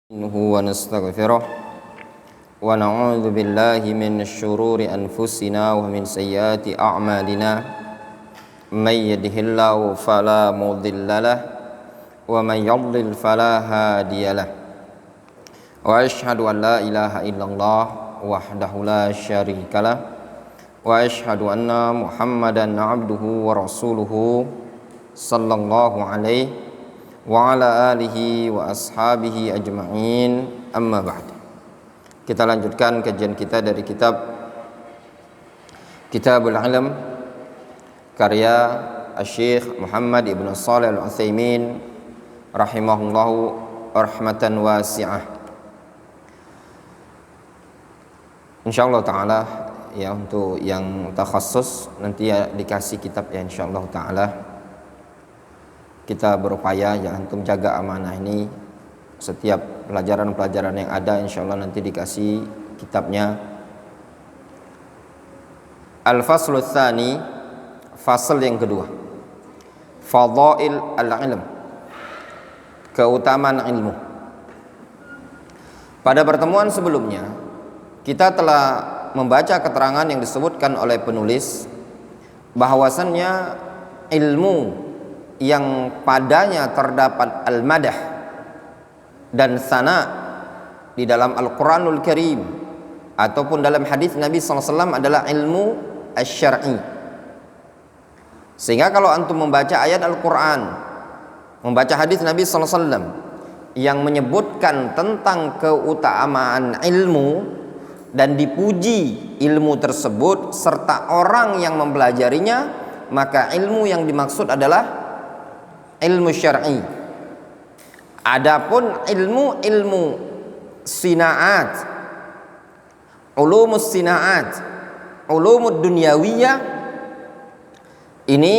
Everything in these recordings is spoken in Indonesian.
ونستغفره ونعوذ بالله من شرور أنفسنا ومن سيئات أعمالنا من يهده الله فلا مضل له ومن يضلل فلا هادي له وأشهد أن لا إله إلا الله وحده لا شريك له وأشهد أن محمدا عبده ورسوله صلى الله عليه wa ala alihi wa ashabihi ajma'in, amma ba'd. Kita lanjutkan kajian kita dari Kitabul Ilm karya Syekh Muhammad Ibn Shalih Al-Utsaimin rahimahullahu rahmatan wasi'ah. Insyaallah taala ya, untuk yang takhassus nanti ya dikasih kitab ya insyaallah taala. Kita berupaya ya untuk jaga amanah ini. Setiap pelajaran-pelajaran yang ada insyaallah nanti dikasih kitabnya. Al-Faslu Tsani, fasal yang kedua, Fadail al-ilm, keutamaan ilmu. Pada pertemuan sebelumnya kita telah membaca keterangan yang disebutkan oleh penulis bahwasannya ilmu yang padanya terdapat al-madah dan sana di dalam Al-Quranul Karim ataupun dalam hadis Nabi SAW adalah ilmu asy-syar'i. Sehingga kalau antum membaca ayat Al-Quran, membaca hadis Nabi SAW yang menyebutkan tentang keutamaan ilmu dan dipuji ilmu tersebut serta orang yang mempelajarinya, maka ilmu yang dimaksud adalah ilmu syar'i. Adapun ilmu sinaat, ulumus sinaat, ulumud dunyawiyah, ini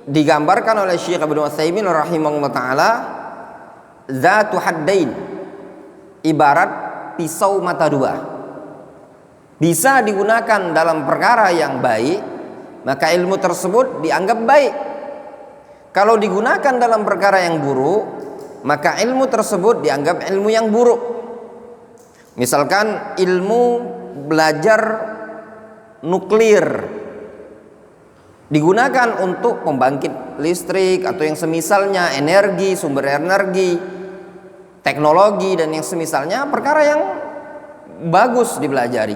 digambarkan oleh Syekh Ibnu Utsaimin rahimahullah taala zatu haddain, ibarat pisau mata dua. Bisa digunakan dalam perkara yang baik, maka ilmu tersebut dianggap baik. Kalau digunakan dalam perkara yang buruk, maka ilmu tersebut dianggap ilmu yang buruk. Misalkan ilmu belajar nuklir digunakan untuk pembangkit listrik atau yang semisalnya, energi, sumber energi, teknologi dan yang semisalnya, perkara yang bagus dipelajari.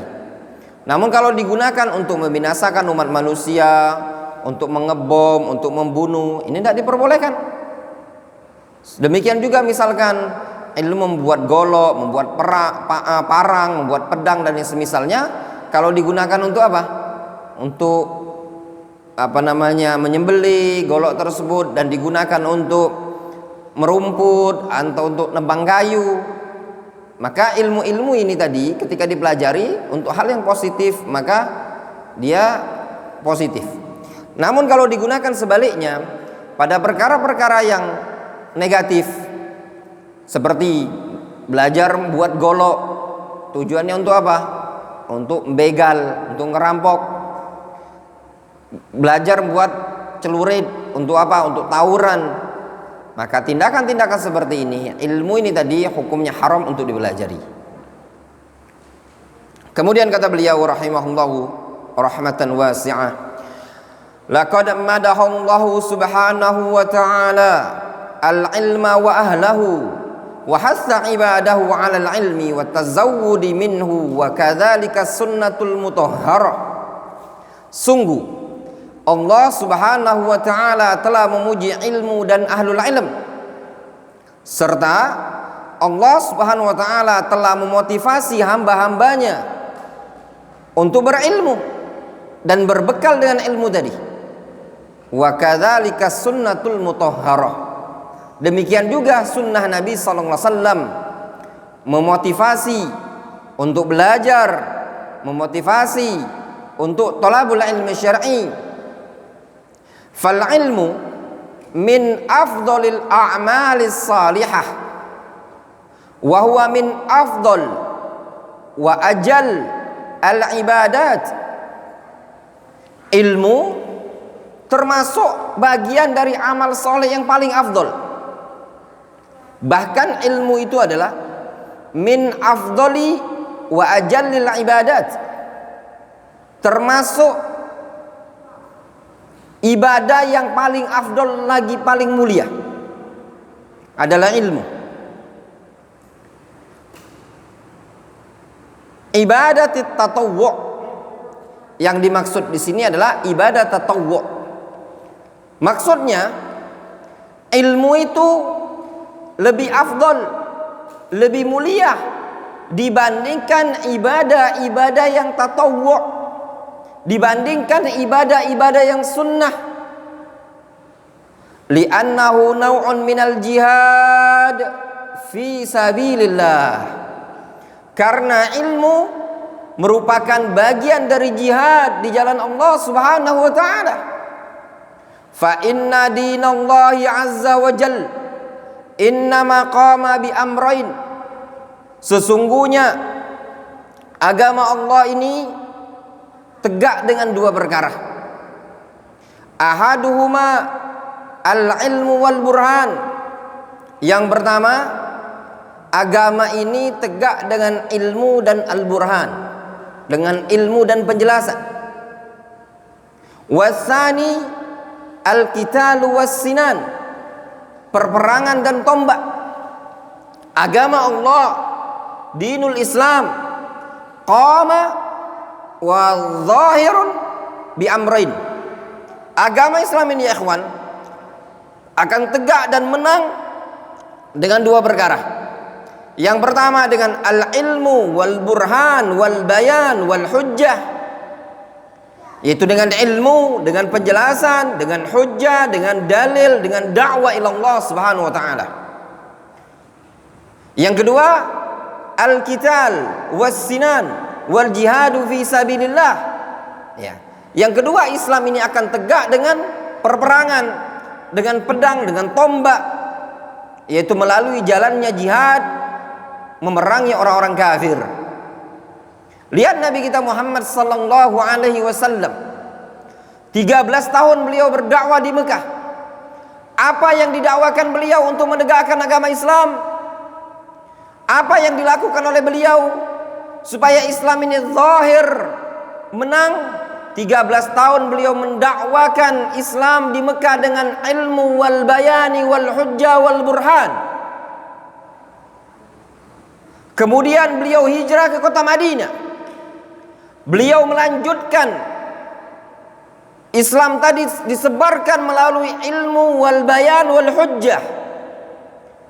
Namun kalau digunakan untuk membinasakan umat manusia, untuk mengebom, untuk membunuh, ini tidak diperbolehkan. Demikian juga misalkan ilmu membuat golok, membuat parang, membuat pedang dan yang semisalnya, kalau digunakan untuk apa? Untuk menyembelih golok tersebut dan digunakan untuk merumput atau untuk nebang kayu, maka ilmu-ilmu ini tadi ketika dipelajari untuk hal yang positif, maka dia positif. Namun kalau digunakan sebaliknya pada perkara-perkara yang negatif, seperti belajar membuat golok, tujuannya untuk apa? Untuk begal, untuk ngerampok. Belajar membuat celurit, untuk apa? Untuk tawuran. Maka tindakan-tindakan seperti ini, ilmu ini tadi hukumnya haram untuk dipelajari. Kemudian kata beliau rahimahullahu rahmatan wasi'ah, laqad madahallahu subhanahu wa ta'ala al-ilma wa ahlahu wa hassa ibadahu 'ala al-ilmi wa tazawwudi minhu wa kadzalika sunnatul mutahharah. Sungguh Allah subhanahu wa ta'ala telah memuji ilmu dan ahlul ilm, serta Allah subhanahu wa ta'ala telah memotivasi hamba-hambanya untuk berilmu dan berbekal dengan ilmu tadi. Wa kadzalika sunnatul mutahharah, demikian juga sunnah Nabi sallallahu alaihi wasallam memotivasi untuk belajar, memotivasi untuk thalabul ilmi syar'i. Fal ilmu min afdalil a'malis salihah wa huwa min afdal wa ajal al ibadat. Ilmu termasuk bagian dari amal soleh yang paling afdol. Bahkan ilmu itu adalah min afdali wa ajallil ibadat, termasuk ibadah yang paling afdol lagi paling mulia adalah ilmu. Ibadat tatawwu', yang dimaksud di sini adalah ibadah tatawwu'. Maksudnya ilmu itu lebih afdol, lebih mulia dibandingkan ibadah-ibadah yang tatawwu', dibandingkan ibadah-ibadah yang sunnah. Li'annahu naw'un minal jihad fi sabilillah, karena ilmu merupakan bagian dari jihad di jalan Allah Subhanahu wa taala. Fa inna dinallahi azza wa jalla innama qama bi amrain, sesungguhnya agama Allah ini tegak dengan dua perkara. Ahaduhuma al-ilmu wal burhan. Yang pertama, agama ini tegak dengan ilmu dan al-burhan, dengan ilmu dan penjelasan. Wasani al-qitalu was-sinan, perperangan dan tombak. Agama Allah, dinul Islam, qama wa zahirun bi amrain. Agama Islam ini ya ikhwan akan tegak dan menang dengan dua perkara. Yang pertama dengan al-ilmu wal burhan wal bayan wal hujjah, yaitu dengan ilmu, dengan penjelasan, dengan hujjah, dengan dalil, dengan dakwah ila Allah Subhanahu wa taala. Yang kedua al-qital was-sinan wal jihadu fi sabilillah. Ya. Yang kedua, Islam ini akan tegak dengan perperangan, dengan pedang, dengan tombak, yaitu melalui jalannya jihad, memerangi orang-orang kafir. Lihat Nabi kita Muhammad sallallahu alaihi wasallam, 13 tahun beliau berdakwah di Mekah. Apa yang didakwakan beliau untuk menegakkan agama Islam? Apa yang dilakukan oleh beliau supaya Islam ini zahir, menang? 13 tahun beliau mendakwakan Islam di Mekah dengan ilmu wal bayani wal hujjah wal burhan. Kemudian beliau hijrah ke kota Madinah. Beliau melanjutkan Islam tadi disebarkan melalui ilmu wal bayan wal hujjah.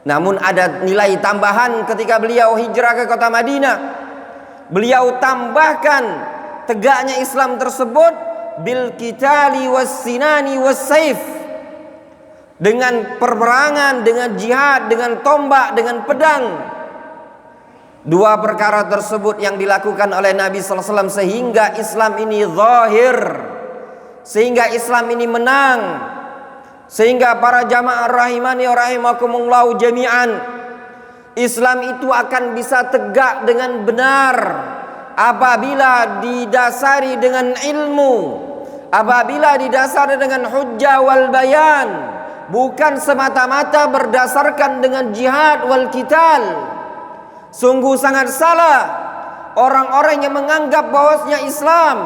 Namun ada nilai tambahan ketika beliau hijrah ke kota Madinah. Beliau tambahkan tegaknya Islam tersebut bil qitali was sinani was saif, dengan perperangan, dengan jihad, dengan tombak, dengan pedang. Dua perkara tersebut yang dilakukan oleh Nabi sallallahu alaihi wasallam sehingga Islam ini zahir, sehingga Islam ini menang, sehingga para jamaah rahimani wa rahimakumullah jami'an, Islam itu akan bisa tegak dengan benar apabila didasari dengan ilmu, apabila didasari dengan hujjah wal bayan, bukan semata-mata berdasarkan dengan jihad wal qital. Sungguh sangat salah orang-orang yang menganggap bahwasanya Islam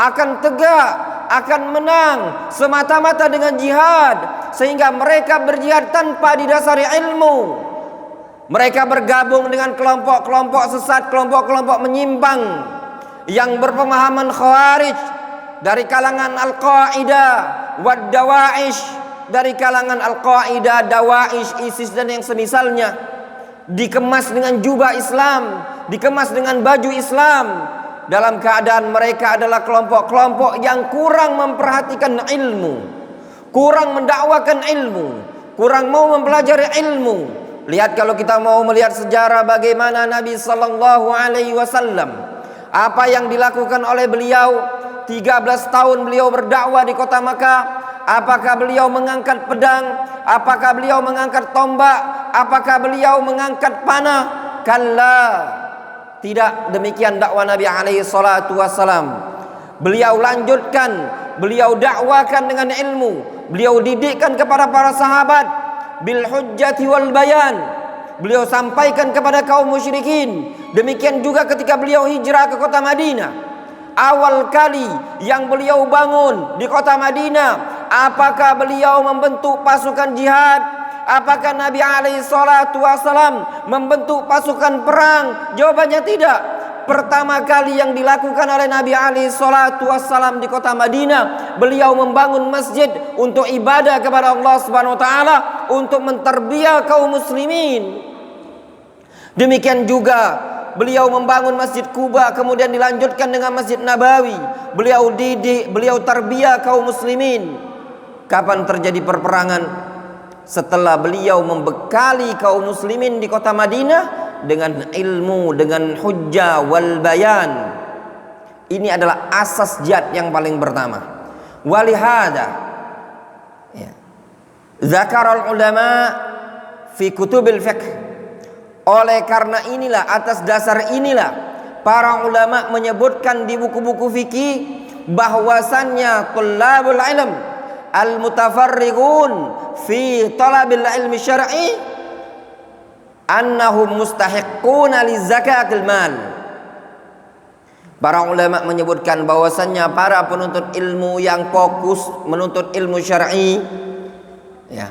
akan tegak, akan menang semata-mata dengan jihad, sehingga mereka berjihad tanpa didasari ilmu. Mereka bergabung dengan kelompok-kelompok sesat, kelompok-kelompok menyimpang yang berpemahaman khawarij dari kalangan Al-Qaeda wad Dawa'ish, dari kalangan Al-Qaeda, Dawa'ish, ISIS dan yang semisalnya. Dikemas dengan jubah Islam, dikemas dengan baju Islam, dalam keadaan mereka adalah kelompok-kelompok yang kurang memperhatikan ilmu, kurang mendakwakan ilmu, kurang mau mempelajari ilmu. Lihat kalau kita mau melihat sejarah bagaimana Nabi sallallahu alaihi wasallam, apa yang dilakukan oleh beliau 13 tahun beliau berdakwah di kota Makkah. Apakah beliau mengangkat pedang? Apakah beliau mengangkat tombak? Apakah beliau mengangkat panah? Kalla, tidak demikian dakwah Nabi alaihi salatu wasalam. Beliau lanjutkan, beliau dakwakan dengan ilmu, beliau didikkan kepada para sahabat bil hujjati wal bayan, beliau sampaikan kepada kaum musyrikin. Demikian juga ketika beliau hijrah ke kota Madinah. Awal kali yang beliau bangun di kota Madinah, apakah beliau membentuk pasukan jihad? Apakah Nabi alaihi salatu wasalam membentuk pasukan perang? Jawabannya tidak. Pertama kali yang dilakukan oleh Nabi alaihi salatu wassalam di kota Madinah, beliau membangun masjid untuk ibadah kepada Allah Subhanahu wa taala, untuk menterbiah kaum muslimin. Demikian juga beliau membangun Masjid Quba, kemudian dilanjutkan dengan Masjid Nabawi. Beliau didik, beliau terbiah kaum muslimin. Kapan terjadi perperangan? Setelah beliau membekali kaum muslimin di kota Madinah dengan ilmu, dengan hujjah wal bayan. Ini adalah asas jihad yang paling pertama. Walihada zakarul ulama fi kutubil fiqh. Oleh karena inilah, atas dasar inilah para ulama menyebutkan di buku-buku fikih bahwasannya tullabul ilm al-mutafarrighun fi talabil ilmi syar'i annahum mustahiqquna li zakatil mal. Para ulama menyebutkan bahwasannya para penuntut ilmu yang fokus menuntut ilmu syar'i,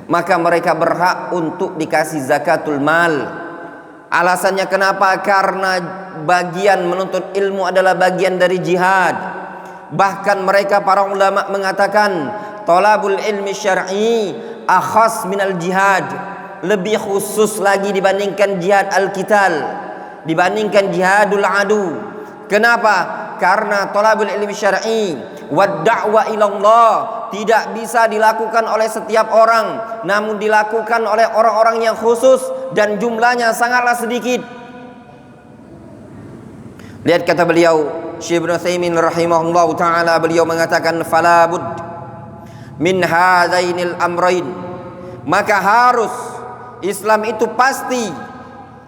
maka mereka berhak untuk dikasih zakatul mal. Alasannya kenapa? Karena bagian menuntut ilmu adalah bagian dari jihad. Bahkan mereka para ulama mengatakan talabul ilmi syar'i akhas minal jihad, lebih khusus lagi dibandingkan jihad al-qital, dibandingkan jihadul adu. Kenapa? Karena talabul ilmi syar'i wad da'wa ila Allah tidak bisa dilakukan oleh setiap orang, namun dilakukan oleh orang-orang yang khusus dan jumlahnya sangatlah sedikit. Lihat kata beliau Syekh Ibnu Utsaimin rahimahullahu taala, beliau mengatakan fala bud min hadainil amrain, maka harus Islam itu pasti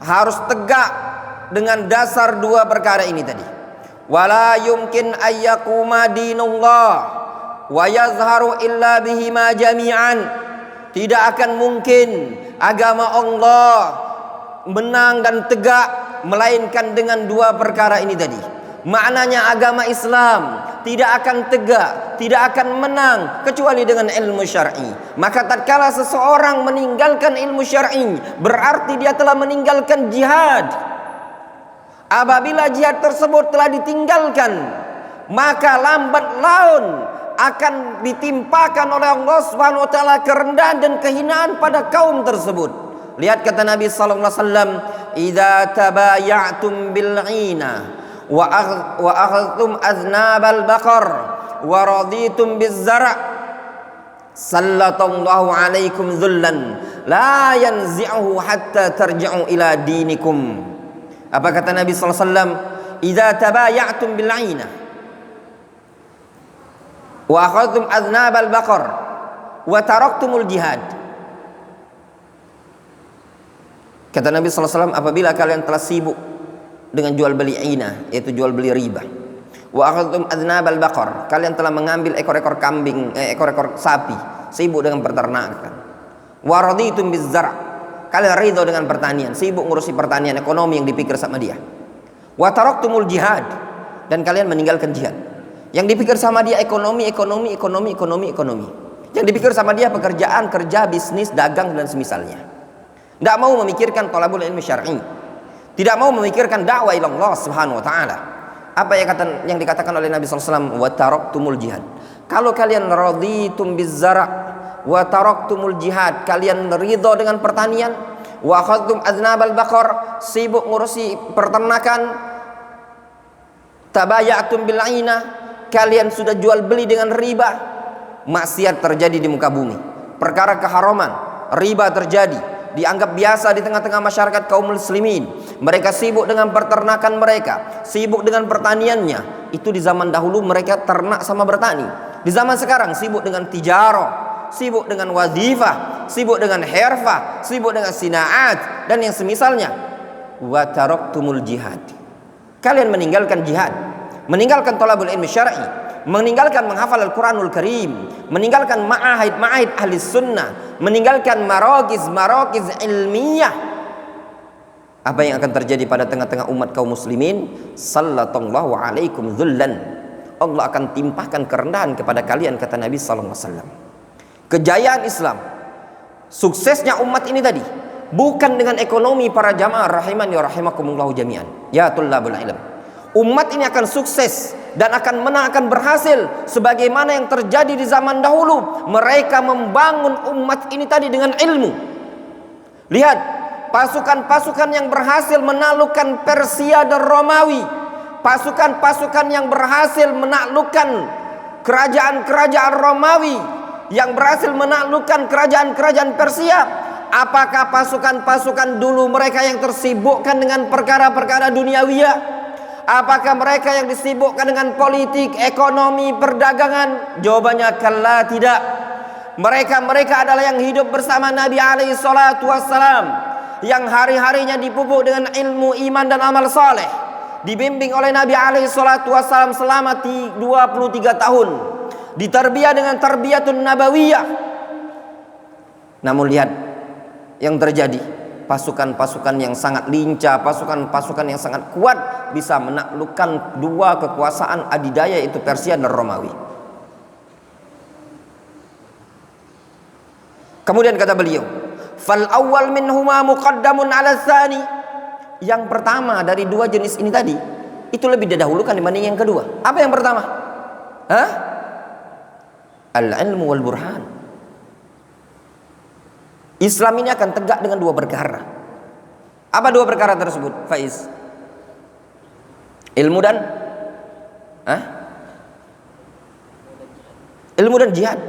harus tegak dengan dasar dua perkara ini tadi. Wala yumkin ayyakuma dinullah wa yazharu illa bihima jami'an. Tidak akan mungkin agama Allah menang dan tegak melainkan dengan dua perkara ini tadi. Maknanya agama Islam tidak akan tegak, tidak akan menang kecuali dengan ilmu syar'i. Maka tatkala seseorang meninggalkan ilmu syar'i, berarti dia telah meninggalkan jihad. Apabila jihad tersebut telah ditinggalkan, maka lambat laun akan ditimpakan oleh Allah Subhanahu wa taala kerendahan dan kehinaan pada kaum tersebut. Lihat kata Nabi sallallahu alaihi wasallam, "Idza tabaya'tum bil 'ina wa akhadhtum aznabal baqar wa raditum biz zar' sallallahu alaikum dhullan la yanzi'uhu hatta tarji'u ila dinikum." Apa kata Nabi sallallahu alaihi wasallam? "Idza tabaya'tum bil 'ina wa akhadhtum aznabal baqar wa taraktumul jihad." Kata Nabi sallallahu alaihi wasallam, apabila kalian telah sibuk dengan jual beli ina, yaitu jual beli riba, wa akhadhtum aznabal baqar, kalian telah mengambil ekor-ekor kambing, ekor-ekor sapi, sibuk dengan peternakan, wa raditum biz zar', kalian ridho dengan pertanian, sibuk ngurusi pertanian, ekonomi yang dipikir sama dia, wa taraktumul jihad, dan kalian meninggalkan jihad. Yang dipikir sama dia ekonomi. Yang dipikir sama dia pekerjaan, kerja, bisnis, dagang dan semisalnya. Tidak mau memikirkan thalabul ilmi syar'i, tidak mau memikirkan dakwah ila Allah Subhanahu wa taala. Apa yang dikatakan oleh Nabi sallallahu alaihi wasallam, wa taraktumul jihad. Kalau kalian raditum biz-zara' wa taraktumul jihad, kalian ridho dengan pertanian, wa akhadtum aznabal baqar, sibuk ngurusi peternakan, tabayatum bil 'ina, kalian sudah jual beli dengan riba, maksiat terjadi di muka bumi, perkara keharaman, riba terjadi, dianggap biasa di tengah-tengah masyarakat kaum muslimin. Mereka sibuk dengan peternakan mereka, sibuk dengan pertaniannya. Itu di zaman dahulu mereka ternak sama bertani. Di zaman sekarang sibuk dengan tijarah, sibuk dengan wazifah, sibuk dengan herfah, sibuk dengan sinaat dan yang semisalnya. Wa taraktumul jihad, kalian meninggalkan jihad, meninggalkan thalabul ilmi syar'i, meninggalkan menghafal Al-Quranul Karim, meninggalkan ma'ahid ahli sunnah, meninggalkan marokiz ilmiah. Apa yang akan terjadi pada tengah-tengah umat kaum muslimin? Sallallahu alaikum dhullan. Allah akan timpahkan kerendahan kepada kalian, kata Nabi sallallahu alaihi wasallam. Kejayaan Islam, suksesnya umat ini tadi bukan dengan ekonomi para jamaah rahimani wa rahimakumullahu jami'an. Ya tullabul ilm. Umat ini akan sukses dan akan menang, akan berhasil sebagaimana yang terjadi di zaman dahulu. Mereka membangun umat ini tadi dengan ilmu. Lihat, pasukan-pasukan yang berhasil menaklukkan Persia dan Romawi, pasukan-pasukan yang berhasil menaklukkan kerajaan-kerajaan Romawi, yang berhasil menaklukkan kerajaan-kerajaan Persia. Apakah pasukan-pasukan dulu mereka yang tersibukkan dengan perkara-perkara duniawiyah? Apakah mereka yang disibukkan dengan politik, ekonomi, perdagangan? Jawabannya kalla, tidak. Mereka adalah yang hidup bersama Nabi alaihi salatu wassalam, yang hari-harinya dipupuk dengan ilmu, iman dan amal saleh, dibimbing oleh Nabi alaihi salatu wassalam selama 23 tahun, ditarbiyah dengan tarbiyatun nabawiyah. Namun lihat yang terjadi, pasukan-pasukan yang sangat lincah, pasukan-pasukan yang sangat kuat bisa menaklukkan dua kekuasaan adidaya, yaitu Persia dan Romawi. Kemudian kata beliau, fal awwal minhuma muqaddamun ala tsani. Yang pertama dari dua jenis ini tadi itu lebih didahulukan dibanding yang kedua. Apa yang pertama? Al-ilmu wal burhan. Islam ini akan tegak dengan dua perkara. Apa dua perkara tersebut, Faiz? Ilmu dan ilmu dan jihad.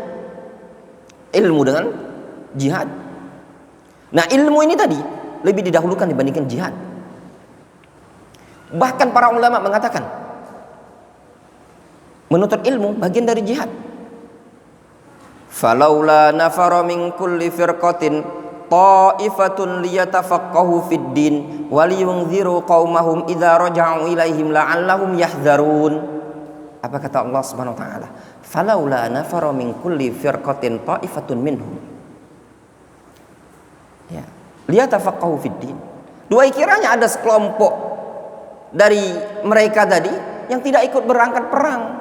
Ilmu dengan jihad. Nah, ilmu ini tadi lebih didahulukan dibandingkan jihad. Bahkan para ulama mengatakan menuntut ilmu bagian dari jihad. Falaula nafara min kulli firqatin ta'ifatun liyatafaqahu fid din wa liyunziru qaumahum idza raja'u ilaihim la'allahum yahdzarun. Apa kata Allah Subhanahu wa taala? Falaula nafara min kulli firqatin ta'ifatun minhum. Ya, liyatafaqahu fid din. Dua kiranya ada sekelompok dari mereka tadi yang tidak ikut berangkat perang.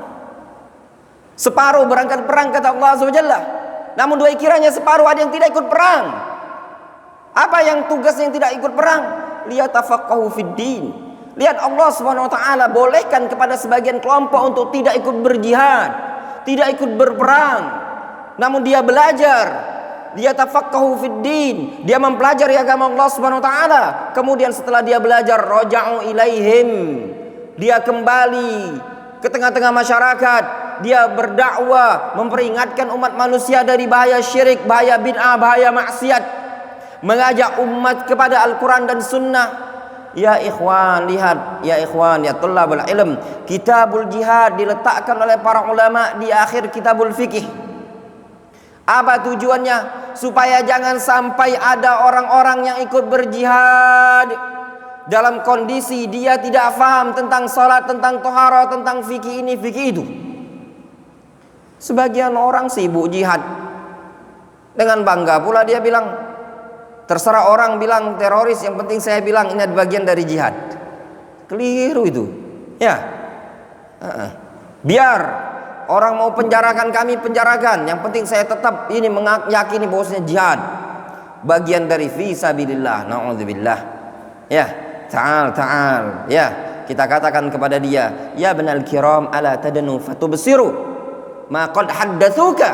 Separuh berangkat perang, kata Allah Azza wa Jalla. Namun dua kiranya separuh ada yang tidak ikut perang. Apa yang tugasnya yang tidak ikut perang? Liyatafaqahu fid din. Lihat, Allah Subhanahu wa taala bolehkan kepada sebagian kelompok untuk tidak ikut berjihad, tidak ikut berperang. Namun dia belajar, liyatafaqahu fid din. Dia mempelajari agama Allah Subhanahu wa taala. Kemudian setelah dia belajar, raja'u ilaihim. Dia kembali ke tengah-tengah masyarakat. Dia berdakwah, memperingatkan umat manusia dari bahaya syirik, bahaya bid'ah, bahaya maksiat, mengajak umat kepada Al-Quran dan Sunnah. Ya ikhwan, lihat, ya ikhwan, ya tullabul ilm, kitabul jihad diletakkan oleh para ulama di akhir kitabul fikih. Apa tujuannya? Supaya jangan sampai ada orang-orang yang ikut berjihad dalam kondisi dia tidak faham tentang salat, tentang tohara, tentang fikih ini, fikih itu. Sebagian orang sibuk jihad, dengan bangga pula dia bilang, terserah orang bilang teroris, yang penting saya bilang ini adalah bagian dari jihad. Keliru itu. Ya, biar orang mau penjarakan kami penjarakan, yang penting saya tetap ini meyakini bahwasanya jihad bagian dari fisabilillah. Na'udzubillah. Ya, ta'al. Ya, kita katakan kepada dia, ya banal kiram ala tadanu fatubsiru ma qad haddatsuka.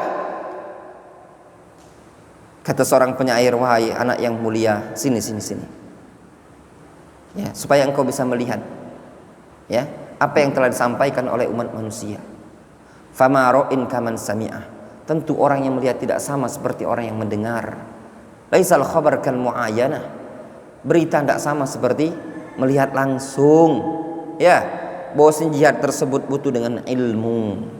Kata seorang penyair, wahai anak yang mulia, sini. Ya, supaya engkau bisa melihat ya apa yang telah disampaikan oleh umat manusia. Fama ra'in kaman sami'ah. Tentu orang yang melihat tidak sama seperti orang yang mendengar. Laisal khabar kal mu'ayanah. Berita tidak sama seperti melihat langsung. Ya, bahwa jihad tersebut butuh dengan ilmu.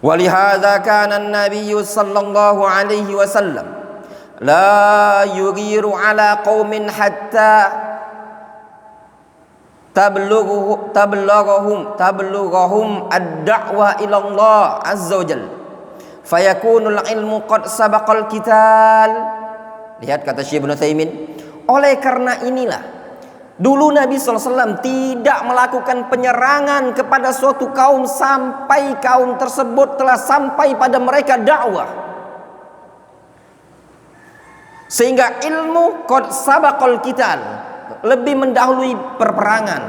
Walihada kana an-nabiy sallallahu alaihi wasallam la yughiru ala qaumin hatta tablughahum ad-da'wa ila Allah azza wa jalla fayakunul ilmu qad sabaqal qital. Lihat kata Syekh Ibnu Utsaimin, oleh karena inilah dulu Nabi SAW tidak melakukan penyerangan kepada suatu kaum sampai kaum tersebut telah sampai pada mereka dakwah. Sehingga ilmu qad sabaqal qital, lebih mendahului perperangan.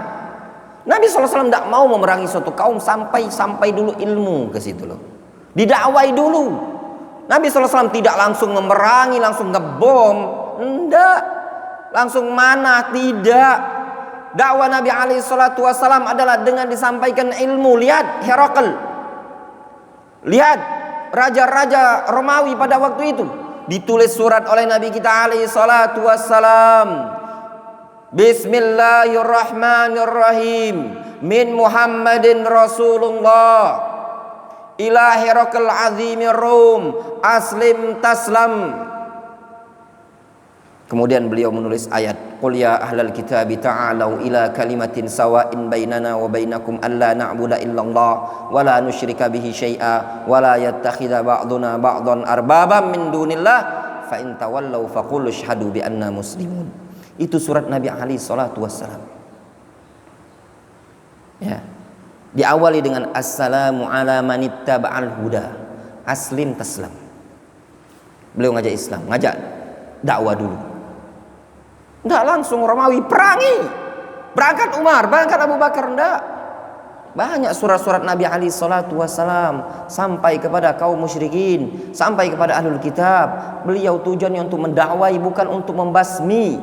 Nabi SAW tidak mau memerangi suatu kaum sampai dulu ilmu ke situ loh. Didakwai dulu. Nabi SAW tidak langsung memerangi, langsung ngebom, enggak. Langsung mana, tidak. Dakwah Nabi SAW adalah dengan disampaikan ilmu. Lihat Herakl, lihat raja-raja Romawi pada waktu itu. Ditulis surat oleh Nabi kita SAW. Bismillahirrahmanirrahim. Min Muhammadin Rasulullah ila Herakl azimir Rum aslim taslam. Kemudian beliau menulis ayat, qul ya ahlal kitabi ta'alau ila kalimatin sawa'in bainana wa bainakum alla na'budu illallah wa la nusyrika bihi syai'a wa la yattakhidha ba'duna ba'dan arbaban min dunillah fa in tawallaw faqul asyhadu bi anna muslimun. Itu surat Nabi alaihi salatu wassalam. Ya. Diawali dengan assalamu ala manittaba'al huda aslim taslam. Beliau ngajak Islam, ngajak dakwah dulu. Enggak langsung Romawi perangi, berangkat Umar, berangkat Abu Bakar, enggak. Banyak surat-surat Nabi alaihi salatu wassalam sampai kepada kaum musyrikin, sampai kepada ahlul kitab. Beliau tujuannya untuk mendakwai, bukan untuk membasmi.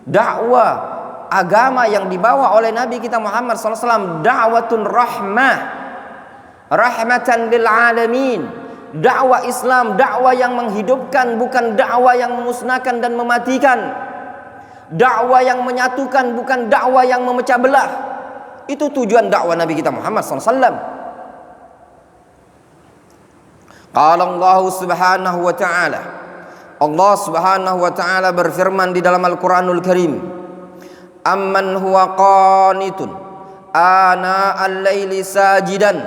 Dakwah agama yang dibawa oleh Nabi kita Muhammad SAW dakwatun rahmah, rahmatan lil alamin. Dakwah Islam, dakwah yang menghidupkan, bukan dakwah yang memusnahkan dan mematikan. Dakwah yang menyatukan, bukan dakwah yang memecah belah. Itu tujuan dakwah Nabi kita Muhammad SAW. Qala Allah subhanahu wa ta'ala, Allah subhanahu wa ta'ala berfirman di dalam Al-Quranul Karim, amman huwa qanitun ana al-laili sajidan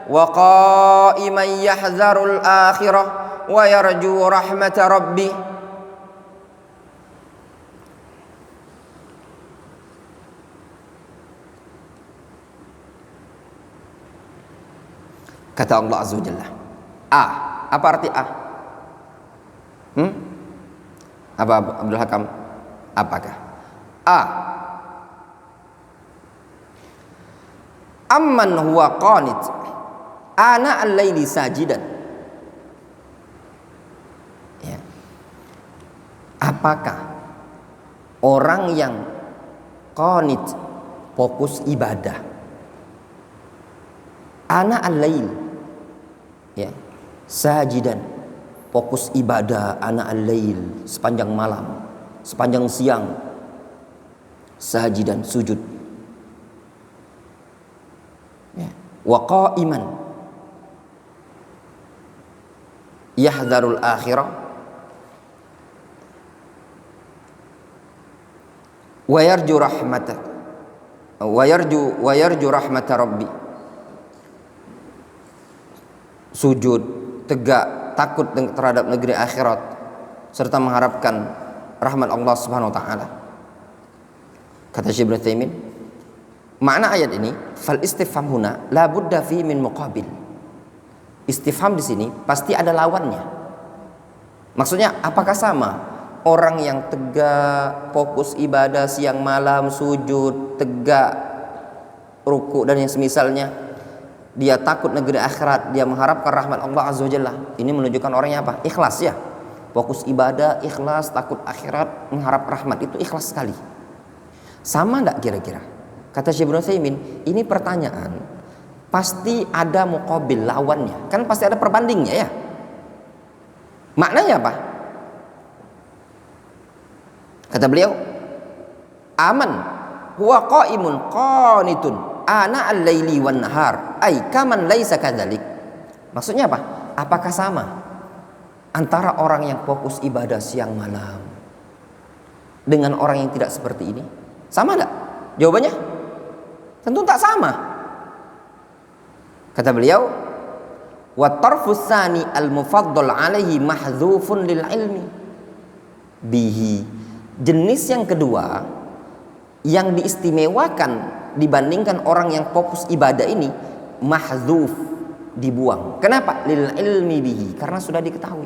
wa qa'iman yahzarul akhirah wa yarju rahmata rabbih. Kata Allah azza wa jalla, apa arti apa Abdul Hakam? Apakah amman huwa qanit ana al-laili sajidan, ya. Apakah orang yang qanit, fokus ibadah, ana al-lail, ya, sajidan, fokus ibadah, ana al-lail, sepanjang malam, sepanjang siang, sajidan, sujud, ya. Wa qa'iman yahdharul akhirah wa yarju rahmatak wa yarju rahmata rabbi. Sujud, tegak, takut terhadap negeri akhirat, serta mengharapkan rahmat Allah Subhanahu wa taala. Kata Syekh Ibnu Utsaimin, makna ayat ini, fal istifham huna la budda fi min muqabil. Istifham di sini pasti ada lawannya. Maksudnya apakah sama orang yang tegak, fokus ibadah siang malam, sujud, tegak, ruku dan yang semisalnya, dia takut negeri akhirat, dia mengharapkan rahmat Allah azza wajalla. Ini menunjukkan orangnya apa? Ikhlas, ya. Fokus ibadah, ikhlas, takut akhirat, mengharap rahmat, itu ikhlas sekali. Sama enggak kira-kira? Kata Syekh Ibnu Utsaimin, ini pertanyaan pasti ada muqabil, lawannya. Kan pasti ada perbandingnya, ya. Maknanya apa? Kata beliau, aman huwa qaimun qanitun ana al-laili wan nahar ay kaman laisa kadzalik. Maksudnya apa? Apakah sama antara orang yang fokus ibadah siang malam dengan orang yang tidak seperti ini? Sama enggak? Jawabannya tentu tak sama. Kata beliau, wa tarfus tsani al-mufaddal alaihi mahdzufun lil ilmi. bihi. Jenis yang kedua yang diistimewakan dibandingkan orang yang fokus ibadah ini, mahdzuf, dibuang. Kenapa? Lil ilmi bihi, karena sudah diketahui.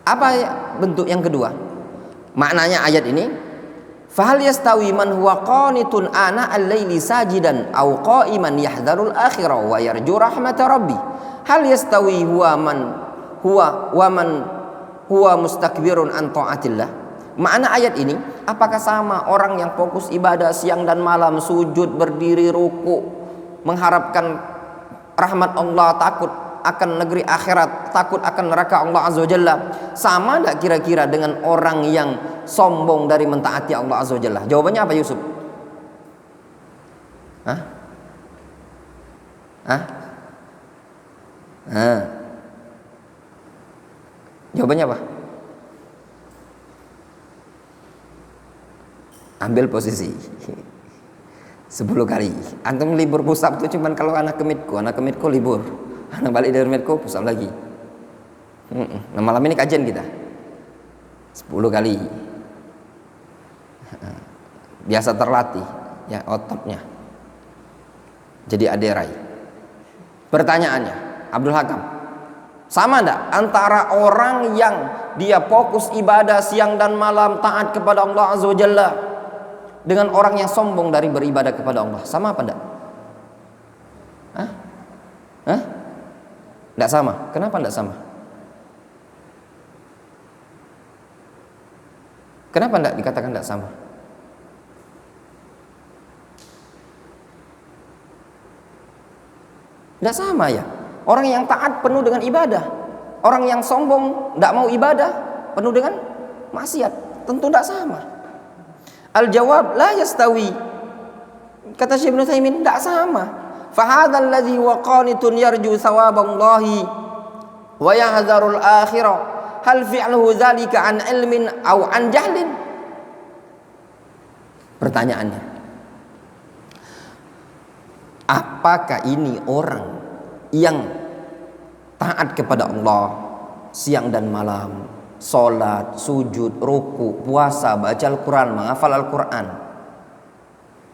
Apa bentuk yang kedua? Maknanya ayat ini, fahal yastawi man huwa qanitun ana al-laili sajidan aw qa'iman yahdharul akhirah wa yarju rahmata rabbi. Hal yastawi huwa man huwa mustakbirun an ta'atillah. Makna ayat ini, apakah sama orang yang fokus ibadah siang dan malam, sujud, berdiri, ruku, mengharapkan rahmat Allah, takut akan negeri akhirat, takut akan neraka Allah Azza wa Jalla, sama tidak kira-kira dengan orang yang sombong dari mentaati Allah Azza wa Jalla? Jawabannya apa, Yusuf? Hah? Hah? Jawabannya apa? Ambil posisi 10 kali. Antum libur pusat itu cuman kalau anak kemitku libur. Anak balik dari kemitku pusat lagi. Nah, malam ini kajian kita 10 kali. Biasa terlatih ya ototnya. Jadi aderai. Pertanyaannya, Abdul Hakam, sama enggak antara orang yang dia fokus ibadah siang dan malam, taat kepada Allah Azza wa Jalla, dengan orang yang sombong dari beribadah kepada Allah? Sama apa enggak? Hah? Enggak sama. Kenapa enggak sama? Kenapa enggak dikatakan enggak sama? Enggak sama ya. Orang yang taat penuh dengan ibadah, orang yang sombong enggak mau ibadah penuh dengan maksiat, tentu enggak sama. Al-jawab la yastawi. Kata Syekh Ibnu Taimin, tidak sama. Fahadzal ladzi wa qanitun yarju thawaballahi wa yahdzarul akhirah. Hal fi'luhu dzalika an ilmin aw an jahlin? Pertanyaannya, apakah ini orang yang taat kepada Allah siang dan malam, sholat, sujud, ruku, puasa, baca Al-Quran, menghafal Al-Quran,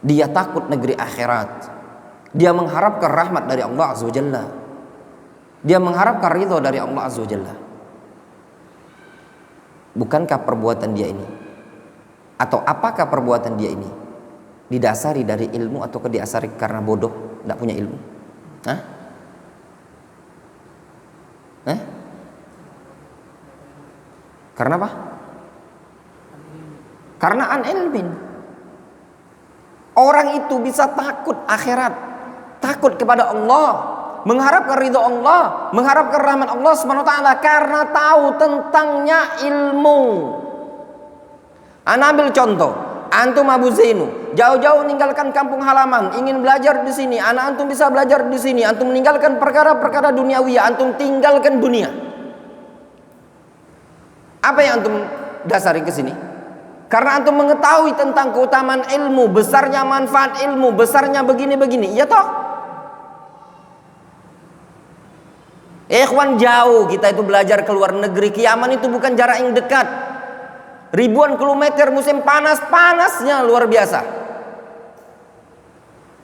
dia takut negeri akhirat, dia mengharapkan rahmat dari Allah Azza wa Jalla, dia mengharapkan ridho dari Allah Azza wa Jalla, bukankah perbuatan dia ini, atau apakah perbuatan dia ini didasari dari ilmu atau didasari karena bodoh, tidak punya ilmu? Karena apa? Karena an ilmin. Orang itu bisa takut akhirat, takut kepada Allah, mengharapkan ridho Allah, mengharapkan rahmat Allah Subhanahu wa taala karena tahu tentangnya ilmu. Ana ambil contoh, antum Abu Zainu, jauh-jauh meninggalkan kampung halaman, ingin belajar di sini. Anak antum bisa belajar di sini. Antum meninggalkan perkara-perkara duniawi, antum tinggalkan dunia. Apa yang antum dasari ke sini? Karena antum mengetahui tentang keutamaan ilmu, besarnya manfaat ilmu, besarnya begini-begini. Iya toh? Ikhwan, jauh kita itu belajar ke luar negeri. Ke Yaman itu bukan jarak yang dekat. Ribuan kilometer, musim panas-panasnya luar biasa.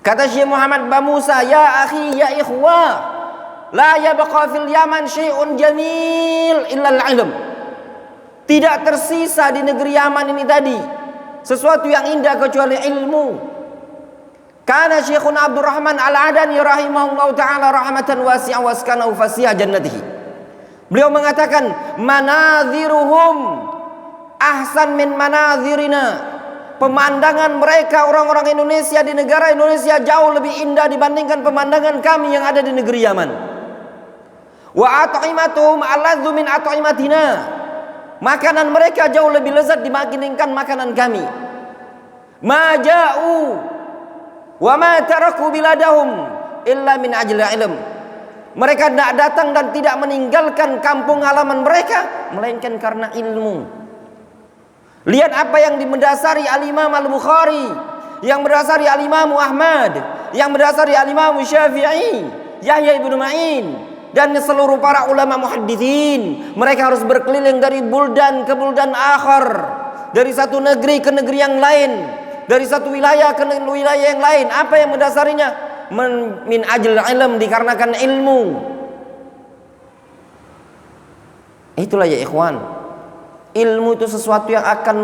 Kata Syekh Muhammad Bamusa, ya akhi, ya ikhwa, la yabqa fil Yaman syai'un jamil illa al-ilm. Tidak tersisa di negeri Yaman ini tadi sesuatu yang indah kecuali ilmu. Kana Syekhuna Abdurrahman Al-Adani rahimahullah ta'ala rahmatan wasi'ah waskanahu fasiyah jannatihi. Beliau mengatakan, manadhiruhum ahsan min manadhirina. Pemandangan mereka orang-orang Indonesia di negara Indonesia jauh lebih indah dibandingkan pemandangan kami yang ada di negeri Yaman. Wa at'imatuhum aladzu min at'imatina. Makanan mereka jauh lebih lezat dibandingkan makanan kami. Ma ja'u wa ma taraku biladahum illa min ajli ilm. Mereka tidak datang dan tidak meninggalkan kampung halaman mereka melainkan karena ilmu. Lihat apa yang mendasari Al-Imam Al-Bukhari, yang mendasari Al-Imam Ahmad, yang mendasari Al-Imam Syafi'i, Yahya ibn Ma'in, dan seluruh para ulama muhadditsin. Mereka harus berkeliling dari buldan ke buldan akhar, dari satu negeri ke negeri yang lain, dari satu wilayah ke wilayah yang lain. Apa yang mendasarinya? Min ajl ilm, dikarenakan ilmu. Itulah ya ikhwan, ilmu itu sesuatu yang akan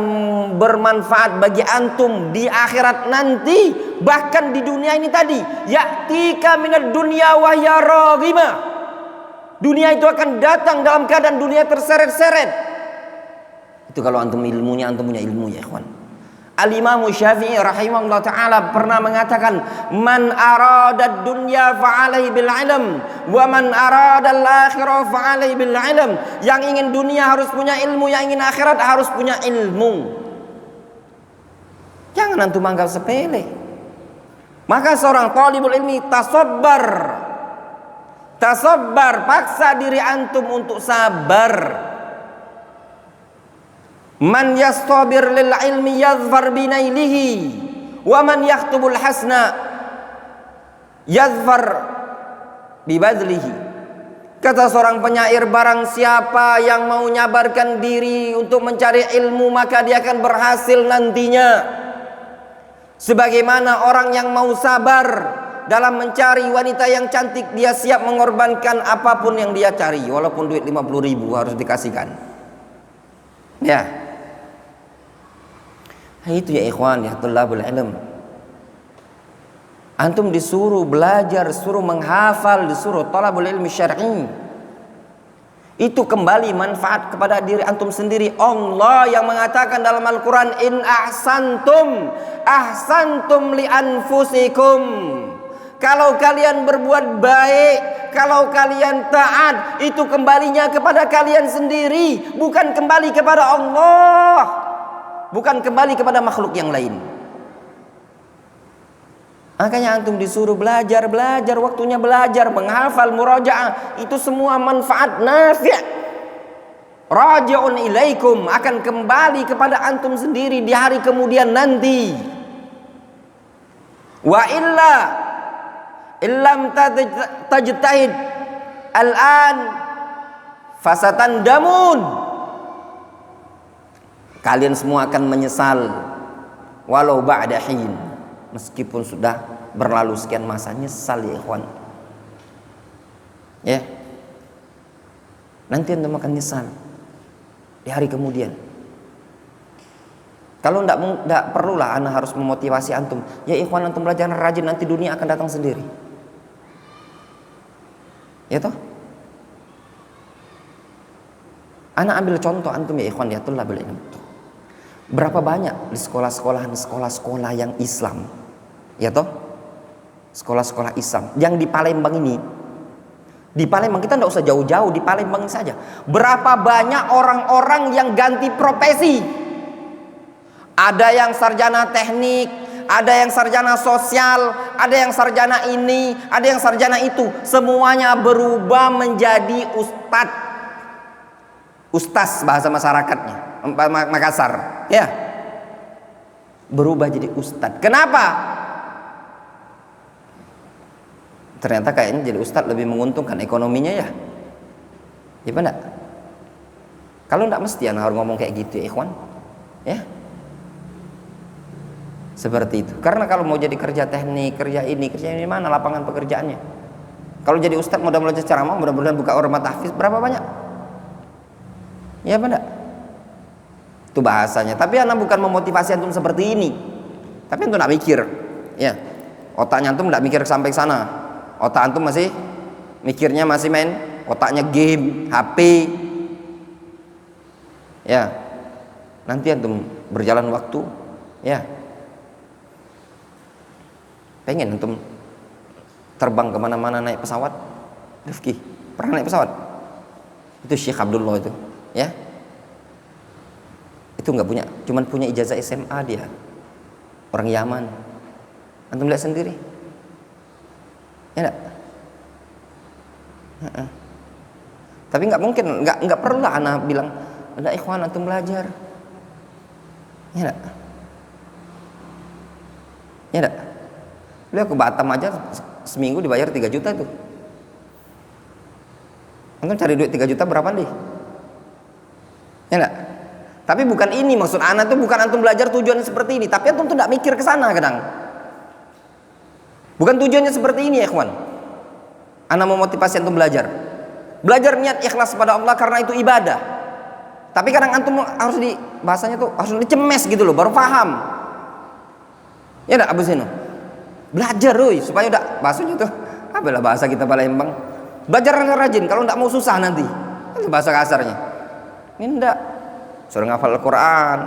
bermanfaat bagi antum di akhirat nanti, bahkan di dunia ini tadi. Ya'tika minad dunya wa hiya raghimah. Dunia itu akan datang dalam keadaan dunia terseret-seret. Itu kalau antum ilmunya, antum punya ilmu ya ikhwan. Al-Imam Syafi'i rahimahullah ta'ala pernah mengatakan, man arada dunya fa'alaihi bil ilm, wa man arada al-akhirah fa'alaihi bil ilm. Yang ingin dunia harus punya ilmu, yang ingin akhirat harus punya ilmu. Jangan antum anggap sepele. Maka seorang talibul ilmi tasabbar, paksa diri antum untuk sabar. Man yastabir lil ilmi yazfar binailihi, wa man yaktubul hasna yazfar bibadlihi. Kata seorang penyair, barang siapa yang mau nyabarkan diri untuk mencari ilmu, maka dia akan berhasil nantinya. Sebagaimana orang yang mau sabar dalam mencari wanita yang cantik, dia siap mengorbankan apapun yang dia cari, walaupun duit 50.000 harus dikasihkan. Ya. Itu ya ikhwan, ya thalabul ilm. Antum disuruh belajar, disuruh menghafal, disuruh thalabul ilmi syar'i. Itu kembali manfaat kepada diri antum sendiri. Allah yang mengatakan dalam Al-Quran, in ahsantum li anfusikum. Kalau kalian berbuat baik, kalau kalian taat, itu kembalinya kepada kalian sendiri, bukan kembali kepada Allah, bukan kembali kepada makhluk yang lain. Makanya antum disuruh belajar, waktunya belajar, menghafal, murajaah. Itu semua manfaat nafi'. Raji'un ilaikum, akan kembali kepada antum sendiri di hari kemudian nanti. Wa illam tajtahid al-an fasatandamun. Kalian semua akan menyesal walau ba'da hin, meskipun sudah berlalu sekian masa. Nyesal ya ikhwan. Ya. Nanti antum akan nyesal di hari kemudian. Kalau enggak perlulah ana harus memotivasi antum. Ya ikhwan, antum belajar rajin, nanti dunia akan datang sendiri. Ya toh? Ana ambil contoh antum ya ikhwan, ya thalabul ilm. Berapa banyak di sekolah-sekolah yang Islam, ya toh, sekolah-sekolah Islam yang di Palembang ini. Di Palembang, kita tidak usah jauh-jauh, di Palembang saja. Berapa banyak orang-orang yang ganti profesi. Ada yang sarjana teknik, ada yang sarjana sosial, ada yang sarjana ini, ada yang sarjana itu. Semuanya berubah menjadi ustaz bahasa masyarakatnya, Makassar, ya, berubah jadi ustadz. Kenapa? Ternyata kayaknya jadi ustadz lebih menguntungkan ekonominya ya. Ya benar. Kalau enggak mesti harus ngomong kayak gitu ya ikhwan. Ya. Seperti itu. Karena kalau mau jadi kerja teknik, kerja ini mana lapangan pekerjaannya? Kalau jadi ustadz mudah-mudahan ceramah, mudah-mudahan buka ormas tahfiz, berapa banyak? Ya benar. Itu bahasanya. Tapi anak bukan memotivasi antum seperti ini. Tapi antum enggak mikir. Ya. Otaknya antum enggak mikir sampai ke sana. Otak antum masih mikirnya masih main, otaknya game, HP. Ya. Nanti antum berjalan waktu, ya. Pengen antum terbang kemana-mana naik pesawat? Rifki pernah naik pesawat? Itu Syekh Abdullah itu, ya. Itu nggak punya, cuman punya ijazah SMA dia, orang Yaman. Antum lihat sendiri, ya enggak? Tapi nggak mungkin, nggak perlu lah anak bilang, ada ikhwan antum belajar, ya enggak? Ya enggak? Beliau ke Batam aja seminggu dibayar 3 juta tuh. Antum cari duit 3 juta berapa nih? Ya enggak? Tapi bukan ini maksud ana tuh, bukan antum belajar tujuannya seperti ini, tapi antum tuh enggak mikir ke sana kadang. Bukan tujuannya seperti ini ya ikhwan. Ana mau motivasi antum belajar. Belajar niat ikhlas pada Allah karena itu ibadah. Tapi kadang antum harus bahasanya tuh harus dicemes gitu loh baru paham. Ya enggak Abu Zeno? Belajar supaya udah bahasanya tuh apalah bahasa kita Palembang. Belajar rajin kalau enggak mau susah nanti. Itu bahasa kasarnya. Ini enggak. Suruh ngafal Al-Qur'an,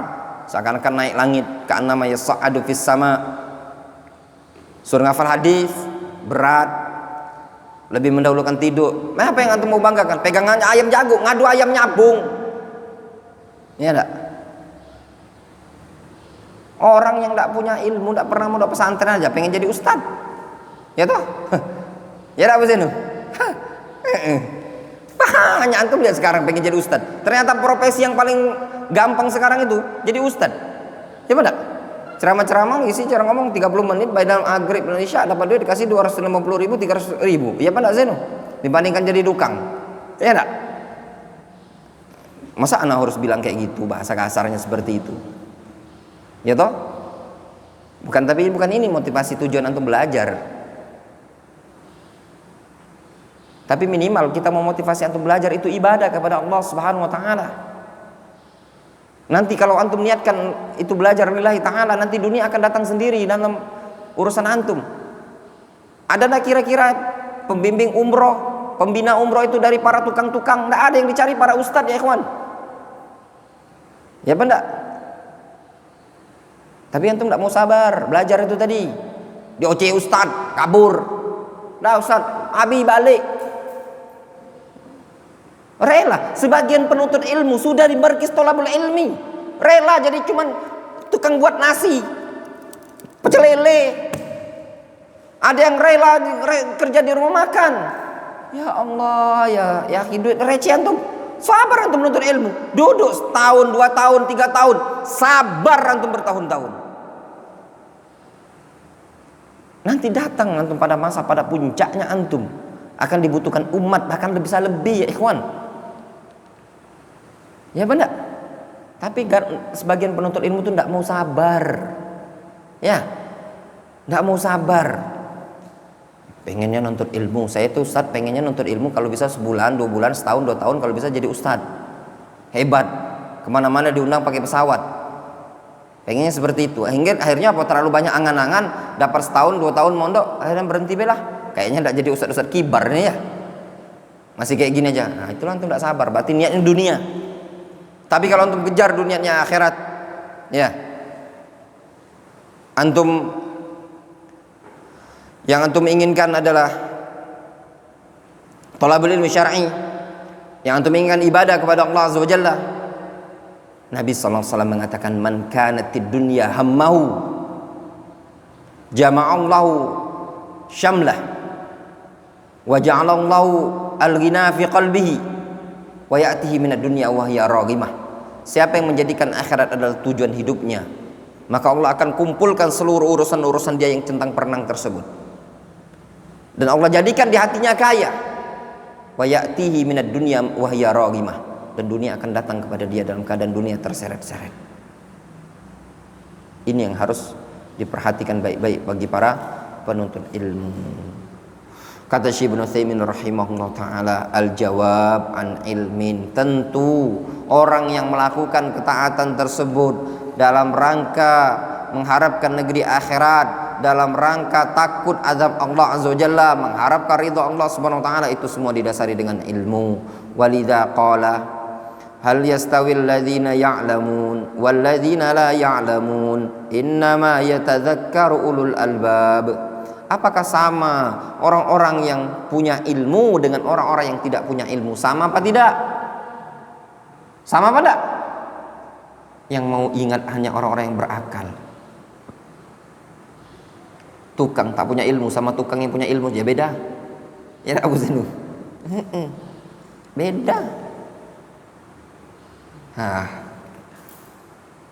seakan-akan naik langit, ka'annama yas'adu fis sama. Suruh ngafal hadis, berat. Lebih mendahulukan tidur. Nah, apa yang antum mau banggakan? Pegangannya ayam jago, ngadu ayam nyabung. Iya enggak? Orang yang enggak punya ilmu, enggak pernah mondok pesantren aja pengen jadi ustad. Ya toh? Ya enggak Bosenu? Hanya antum lihat sekarang pengen jadi ustad. Ternyata profesi yang paling gampang sekarang itu jadi ustad. Coba enggak? Ceramah-ceramah isi cara ngomong 30 menit by dalam Agrib Indonesia dapat duit dikasih 250.000 300.000. Iya apa enggak Zeno? Dibandingkan jadi dukang. Iya enggak? Masa anak harus bilang kayak gitu, bahasa kasarnya seperti itu? Ya toh? Bukan ini motivasi tujuan antum belajar. Tapi minimal kita mau motivasi antum belajar itu ibadah kepada Allah Subhanahu wa taala. Nanti kalau antum niatkan itu belajar lillahi ta'ala, nanti dunia akan datang sendiri dalam urusan antum. Ada enggak kira-kira pembimbing umroh, pembina umroh itu dari para tukang-tukang? Enggak ada yang dicari para ustadz ya ikhwan. Ya enggak? Tapi antum enggak mau sabar, belajar itu tadi. Di OC ustadz, kabur. Nah ustadz, abi balik. Rela, sebagian penuntut ilmu sudah di markis tolabul ilmi, rela jadi cuman tukang buat nasi, pecel lele. Ada yang rela kerja di rumah makan. Ya Allah, ya hidup receh antum. Sabar antum menuntut ilmu. Duduk setahun, 2 tahun, 3 tahun, sabar antum bertahun-tahun. Nanti datang antum pada masa pada puncaknya antum akan dibutuhkan umat bahkan bisa lebih ya ikhwan. Ya benar. Tapi sebagian penuntut ilmu itu tidak mau sabar. Ya. Tidak mau sabar. Pengennya nuntut ilmu. Saya tuh Ustaz pengennya nuntut ilmu kalau bisa sebulan, 2 bulan, setahun, 2 tahun kalau bisa jadi Ustaz. Hebat. Kemana-mana diundang pakai pesawat. Pengennya seperti itu. Akhirnya apa? Terlalu banyak angan-angan. Dapat setahun, 2 tahun mondok. Akhirnya berhenti belah. Kayaknya tidak jadi Ustaz-Ustaz kibar nih ya. Masih kayak gini aja. Nah itulah antum tidak sabar. Berarti niatnya dunia. Tapi kalau antum kejar dunianya akhirat, ya, yang antum inginkan adalah thalabul ilmi syar'i, yang antum inginkan ibadah kepada Allah Azza wa Jalla. Nabi sallallahu alaihi wasallam mengatakan, man kanatid dunya hammahu jama'allahu syamlah wa ja'alallahu al-ghina fi qalbihi wa ya'tihi minad dunya wa hiya raghimah. Siapa yang menjadikan akhirat adalah tujuan hidupnya, maka Allah akan kumpulkan seluruh urusan-urusan dia yang centang perenang tersebut, dan Allah jadikan di hatinya kaya. Wa ya'tihi minad dunya wa hiya raghimah, dan dunia akan datang kepada dia dalam keadaan dunia terseret-seret. Ini yang harus diperhatikan baik-baik bagi para penuntut ilmu. Kata Syekh Ibnu Utsaimin rahimahullah taala, al-jawab an ilmin, tentu orang yang melakukan ketaatan tersebut dalam rangka mengharapkan negeri akhirat, dalam rangka takut azab Allah azza wajalla, mengharapkan ridha Allah subhanahu wa taala, itu semua didasari dengan ilmu. Walidza qala hal yastawil ladzina ya'lamun wal ladzina la ya'lamun innama yatadzakkaru ulul albab. Apakah sama orang-orang yang punya ilmu dengan orang-orang yang tidak punya ilmu? Sama apa tidak? Sama apa tidak? Yang mau ingat hanya orang-orang yang berakal. Tukang tak punya ilmu sama tukang yang punya ilmu ya beda. Ya Abu Zinu. Beda.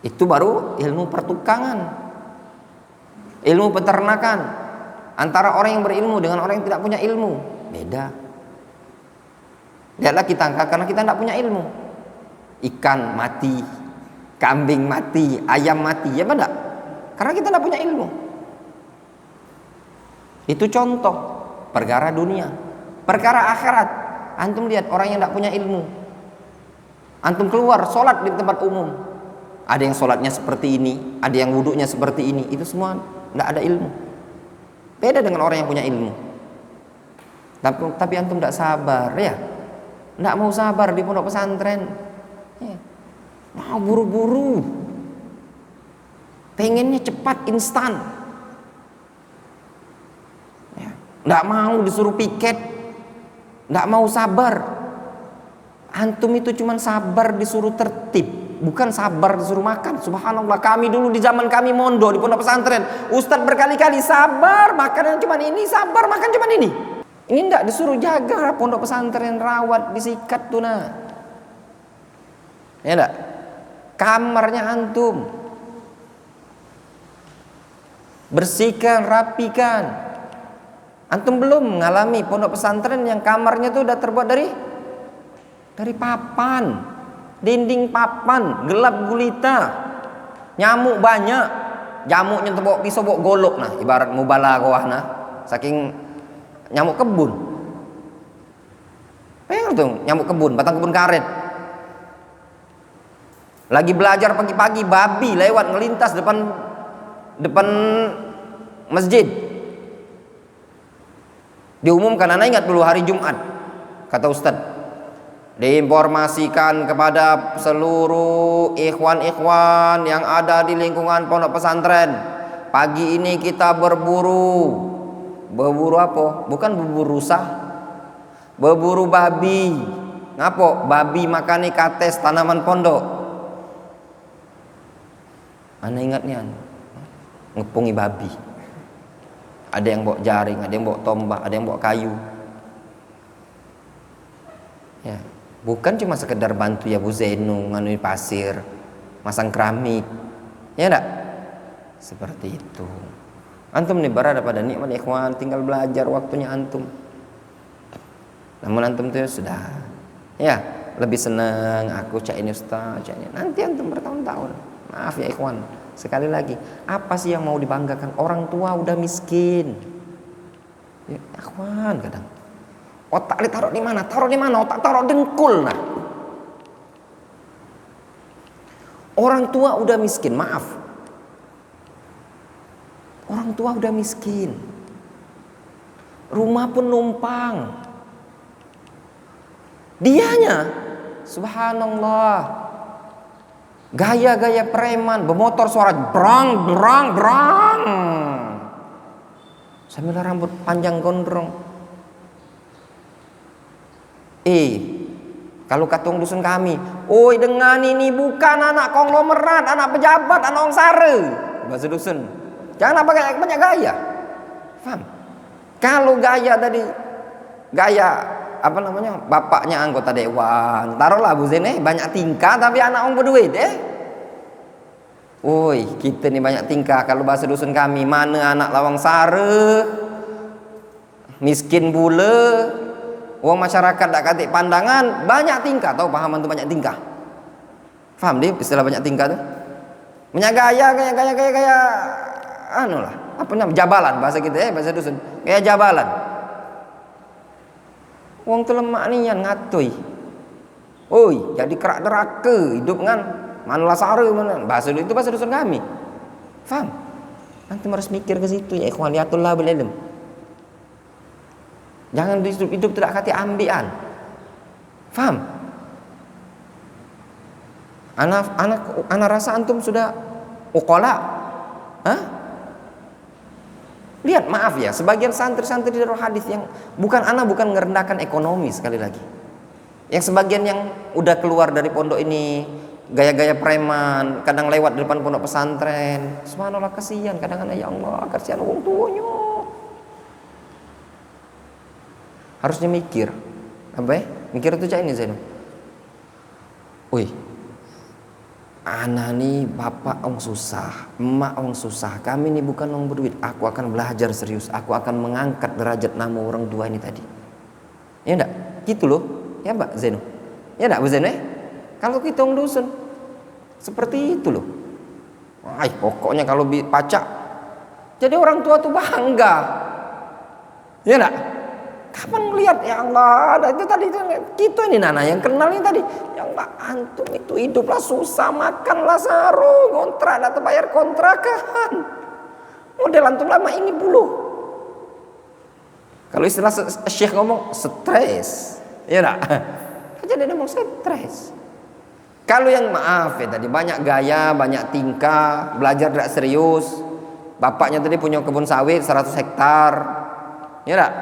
Itu baru ilmu pertukangan, ilmu peternakan. Antara orang yang berilmu dengan orang yang tidak punya ilmu beda. Lihatlah kita, karena kita tidak punya ilmu. Ikan mati, kambing mati, ayam mati, ya benar? Karena kita tidak punya ilmu. Itu contoh perkara dunia. Perkara akhirat, antum lihat orang yang tidak punya ilmu, antum keluar sholat di tempat umum, ada yang sholatnya seperti ini, ada yang wudhunya seperti ini, itu semua tidak ada ilmu. Beda dengan orang yang punya ilmu. Tapi antum tidak sabar, ya, tidak mau sabar di pondok pesantren, ya. Mau buru-buru, pengennya cepat, instan, ya. Tidak mau disuruh piket, tidak mau sabar. Antum itu cuma sabar disuruh tertib, bukan sabar disuruh makan. Subhanallah, kami dulu di zaman kami mondok di pondok pesantren, ustadz berkali-kali sabar makan cuma ini, sabar makan cuma ini. Ini tidak disuruh jaga pondok pesantren, rawat, disikat tuh nah. Ya enggak? Kamarnya antum bersihkan, rapikan. Antum belum mengalami pondok pesantren yang kamarnya tuh udah terbuat dari papan, dinding papan, gelap gulita, nyamuk banyak, jamuknya tuh bawa pisau bawa golok nah, ibarat mubalaghah nah, saking nyamuk kebun. Pengen tuh nyamuk kebun, batang kebun karet. Lagi belajar pagi-pagi, babi lewat ngelintas depan masjid. Diumumkan, anak ingat dulu hari Jumat, kata Ustadz, diinformasikan kepada seluruh ikhwan-ikhwan yang ada di lingkungan pondok pesantren, pagi ini kita berburu apa? Bukan berburu rusa, berburu babi. Ngapo? Babi makani kates tanaman pondok. Ana ingatnya ngepungi babi. Ada yang bawa jaring, ada yang bawa tombak, ada yang bawa kayu. Ya, bukan cuma sekedar bantu ya Bu Zainu nganui pasir, masang keramik. Ya enggak? Seperti itu. Antum nih berada pada nikmat ikhwan, tinggal belajar waktunya antum. Namun antum tuh sudah ya lebih senang aku cak ini ustaz, cak ini. Nanti antum bertahun-tahun. Maaf ya ikhwan, sekali lagi, apa sih yang mau dibanggakan? Orang tua udah miskin. Ya, ikhwan kadang. Otak ditaruh di mana? Taruh di mana? Otak taruh dengkul nah. Orang tua udah miskin, maaf. Orang tua udah miskin. Rumah pun numpang. Dianya, subhanallah, gaya-gaya preman, bermotor suara brang brang brang, sambil rambut panjang gondrong. Kalau katung dusun kami, oi dengan ini bukan anak konglomerat, anak pejabat, anak orang sare, bahasa dusun. Jangan apa banyak gaya. Paham? Kalau gaya tadi, gaya apa namanya, bapaknya anggota dewan, taruhlah Bu Zene banyak tingkah tapi anak orang berduit woi kita nih banyak tingkah. Kalau bahasa dusun kami, mana anak lawang sare, miskin bule, uang masyarakat tak katik pandangan, banyak tingkah. Tahu pahaman tuh banyak tingkah? Paham deh istilah banyak tingkah tuh? Banyak gaya anu lah, apa namanya, jabalan bahasa kita bahasa dusun, kayak jabalan. Wong tu lemak ni yang ngatui. Oi, jadi kerak deraka hidup kan mana sara mana. Bahasa itu bahasa dusun kami. Faham? Nanti harus mikir ke situ ya ikhwan, lihatullah bil ilm. Jangan hidup tidak kati ambian. Faham? Anak rasa antum sudah uqala. Hah? Lihat, maaf ya, sebagian santri-santri di Darul Hadis yang bukan ngerendahkan ekonomi, sekali lagi. Yang sebagian yang udah keluar dari pondok ini gaya-gaya preman, kadang lewat di depan pondok pesantren. Subhanallah, kasihan kadang-kadang, ya Allah, kasihan wong tuanya. Harusnya mikir. Apa ya? Mikir itu cak ini Zainul. Wih, anak nih bapak ong susah, emak ong susah, kami nih bukan ong berduit. Aku akan belajar serius, aku akan mengangkat derajat nama orang tua ini tadi. Ya enggak? Gitu loh. Ya Mbak Zeno. Ya enggak Bu Zeno? Kalau kita orang dusun seperti itu loh. Wah, pokoknya kalau pacak jadi orang tua tuh bangga. Ya enggak? Kapan melihat ya Allah, ada itu tadi kita ini Nana yang kenal ini tadi. Ya Allah, antum itu hiduplah susah, makanlah sarung, kontrak atau bayar kontrakan. Model antum lama ini bulu. Kalau istilah Syekh ngomong stres, ya enggak? Jadi dia ngomong stres. Kalau yang maaf ya tadi banyak gaya, banyak tingkah, belajar tidak serius. Bapaknya tadi punya kebun sawit 100 hektar. Ya enggak?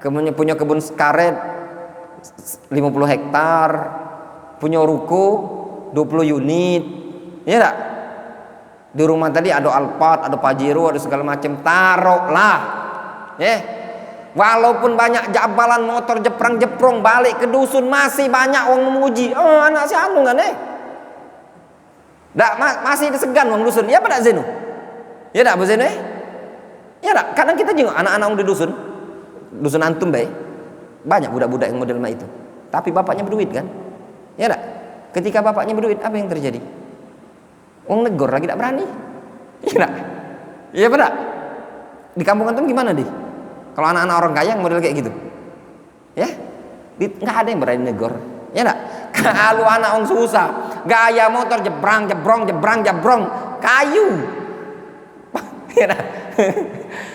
Kemudian punya kebun karet 50 hektar, punya ruko 20 unit, ya enggak? Di rumah tadi ada Alphard, ada Pajero, ada segala macam, taruhlah, ya. Walaupun banyak jabalan motor jeprang-jeprong balik ke dusun masih banyak orang memuji. Oh anak si anu kan masih segan orang dusun, ya pada Zeno, ya enggak Bu Zeno ya enggak? Kadang kita juga anak-anak di dusun antum banyak budak-budak yang model itu, tapi bapaknya berduit kan, ya enggak? Ketika bapaknya berduit apa yang terjadi? Wong negor lagi tidak berani, ya enggak? Iya benar. Di kampung antum gimana kalau anak-anak orang kaya yang model kayak gitu, ya nggak ada yang berani negor, ya enggak? Kalau anak orang susah gaya motor jebrang kayu, ya enggak?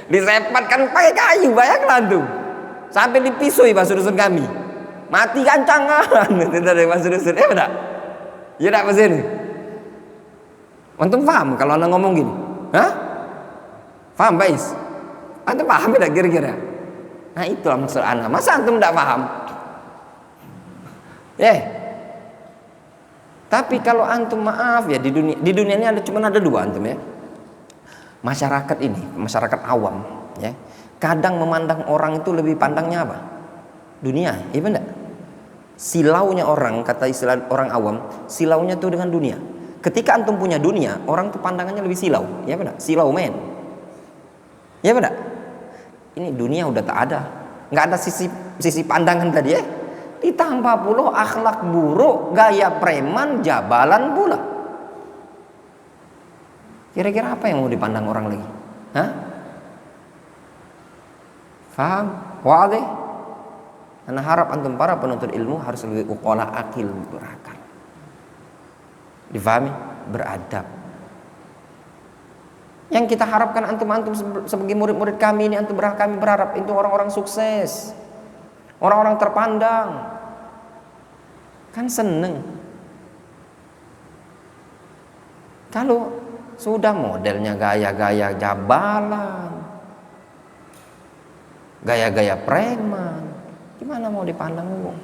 Disepatkan pakai kayu, bayangkan tuh sampai dipisui masuk dusun kami, mati gancangan itu dari masuk dusun, ya enggak? Ya enggak Mas ini? Antum paham kalau anak ngomong gini? Hah? Paham Bais? Antum paham tidak kira-kira? Nah itulah maksud anak. Masa antum tidak paham? Tapi kalau antum maaf ya di dunia ini cuma ada dua antum ya. Masyarakat awam ya, kadang memandang orang itu lebih pandangnya apa? Dunia, iya benar. Silaunya orang, kata istilah orang awam, silaunya itu dengan dunia. Ketika antum punya dunia, orang tuh pandangannya lebih silau, ya benar. Silau men, ya benar. Ini dunia udah tak ada, nggak ada sisi pandangan tadi ya. Ditambah pula akhlak buruk, gaya preman, jabalan pula. Kira-kira apa yang mau dipandang orang lagi? Hah? Faham? Wadih? Karena harap antum para penuntut ilmu harus lebih uqala, akil, berakal. Difahami? Beradab. Yang kita harapkan antum sebagai murid-murid kami ini, kami berharap itu orang-orang sukses, orang-orang terpandang. Kan seneng kalau sudah modelnya gaya-gaya jabalan, gaya-gaya preman, gimana mau dipandang wong?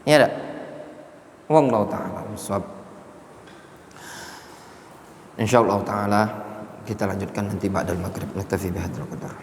Ya enggak? Wallahu ta'ala bishawab. Insyaallah ta'ala kita lanjutkan nanti ba'dal maghrib. Naktafi bihadzal qadar.